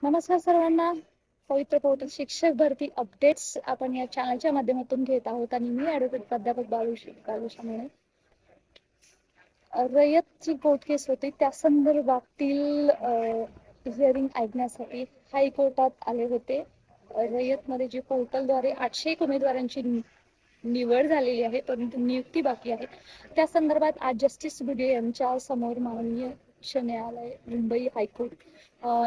नमस्कार सर्वांना. पवित्र पोर्टल शिक्षक भरती अपडेट्स आपण या चॅनलच्या माध्यमातून घेत आहोत आणि मी ॲडव्होकेट प्राध्यापक बालुषा मेणे. रयतची कोर्ट केस होती त्या संदर्भातील हिअरिंग ऐकण्यासाठी हायकोर्टात आले होते. रयतमध्ये जे पोर्टलद्वारे 800 उमेदवारांची निवड झालेली आहे, परंतु नियुक्ती बाकी आहे. त्या संदर्भात आज जस्टिस बुगे यांच्या समोर माननीय उच्च न्यायालय मुंबई हायकोर्ट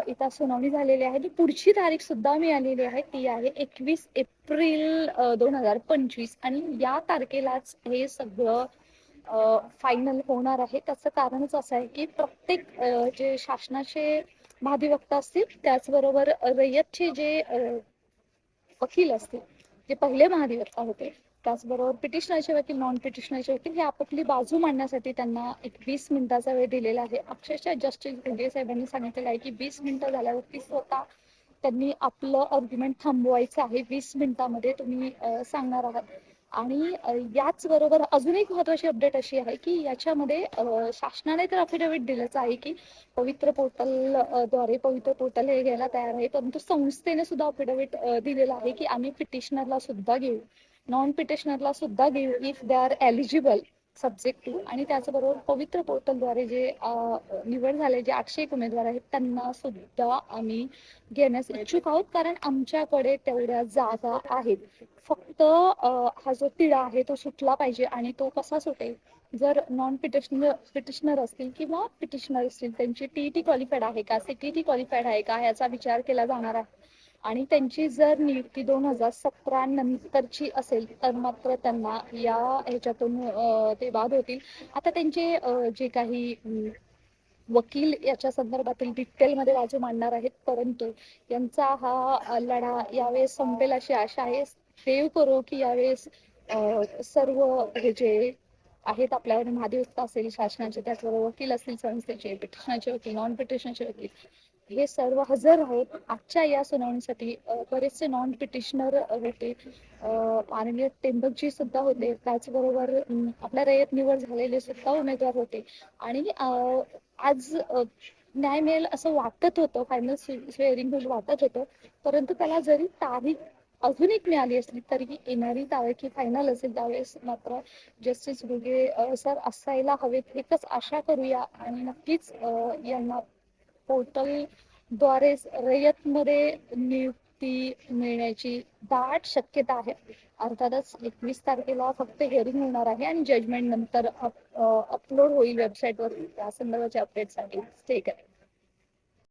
इथं सुनावणी झालेली आहे. आणि पुढची तारीख सुद्धा मिळालेली आहे, ती आहे 21 एप्रिल 2025 आणि या तारखेलाच हे सगळं फायनल होणार आहे. त्याचं कारणच असं आहे की प्रत्येक जे शासनाचे महाधिवक्ता असतील, त्याचबरोबर रयतचे जे वकील असतील, जे पहिले महाधिवक्ता होते, त्याचबरोबर पिटिशनरचे वकील, नॉन पिटिशनरचे वकील, हे आपापली बाजू मांडण्यासाठी त्यांना एक 20 मिनिटाचा वेळ दिलेला आहे. अक्षरशः जस्टिस घुगे साहेबांनी सांगितलेलं आहे की 20 मिनिटं झाल्यावरती स्वतः त्यांनी आपलं आर्ग्युमेंट थांबवायचं आहे. 20 मिनिटांमध्ये तुम्ही सांगणार आहात. आणि याच बरोबर अजून एक महत्वाची अपडेट अशी आहे की याच्यामध्ये शासनाने तर अफिडेव्हिट दिलंच आहे की पवित्र पोर्टल द्वारे पवित्र पोर्टल हे घ्यायला तयार आहे, परंतु संस्थेने सुद्धा अफिडेव्हिट दिलेलं आहे की आम्ही पिटिशनरला सुद्धा घेऊ, नॉन पिटिशनरला सुद्धा घेऊ if they are eligible subject to. आणि त्याचबरोबर पवित्र पोर्टलद्वारे जे निवड झाले जे 800 उमेदवार आहेत त्यांना सुद्धा आम्ही घेण्यास इच्छुक आहोत, कारण आमच्याकडे तेवढ्या जागा आहेत. फक्त हा जो तिढा आहे तो सुटला पाहिजे. आणि तो कसा सुटेल, जर नॉन पिटिशनर असतील किंवा पिटिशनर असतील, त्यांची टीईटी क्वालिफाईड आहे का, सीटीईटी क्वालिफाईड आहे का, याचा विचार केला जाणार आहे. आणि त्यांची जर नियुक्ती 2017 नंतरची असेल तर मात्र त्यांना या ह्याच्यातून ते बाद होतील. आता त्यांचे जे काही वकील याच्या संदर्भातील डिटेलमध्ये बाजू मांडणार आहेत, परंतु यांचा हा लढा यावेळेस संपेल अशी आशा आहे. देव करो की यावेळेस सर्व हे जे आहेत आपल्यावर महाधिवक्ता असेल शासनाचे, त्याचबरोबर वकील असतील संस्थेचे, पिटिशनरचे वकील, नॉन पिटिशनरचे वकील, हे सर्व हजर आहोत आजच्या या सुनावणीसाठी. बरेचसे नॉन पिटिशनर होते, माननीय टेंबकजी सुद्धा होते, त्याचबरोबर आपल्या रयत निवड झालेले सुद्धा उमेदवार होते. आणि आज न्याय मिळेल असं वाटत होतं, फायनल हिअरिंग होईल वाटत होतं, परंतु त्याला जरी तारीख अजून एक मिळाली असली तरीही येणारी तारीख ही फायनल असेल. त्यावेळेस मात्र जस्टिस घुगे सर असायला हवेत एकच आशा करूया. आणि नक्कीच यांना पोर्टलद्वारे रयतमध्ये नियुक्ती मिळण्याची दाट शक्यता आहे. अर्थातच 21 तारखेला फक्त हिअरिंग होणार आहे आणि जजमेंट नंतर अपलोड होईल वेबसाईटवर. त्या संदर्भाच्या अपडेटसाठी स्टे करा.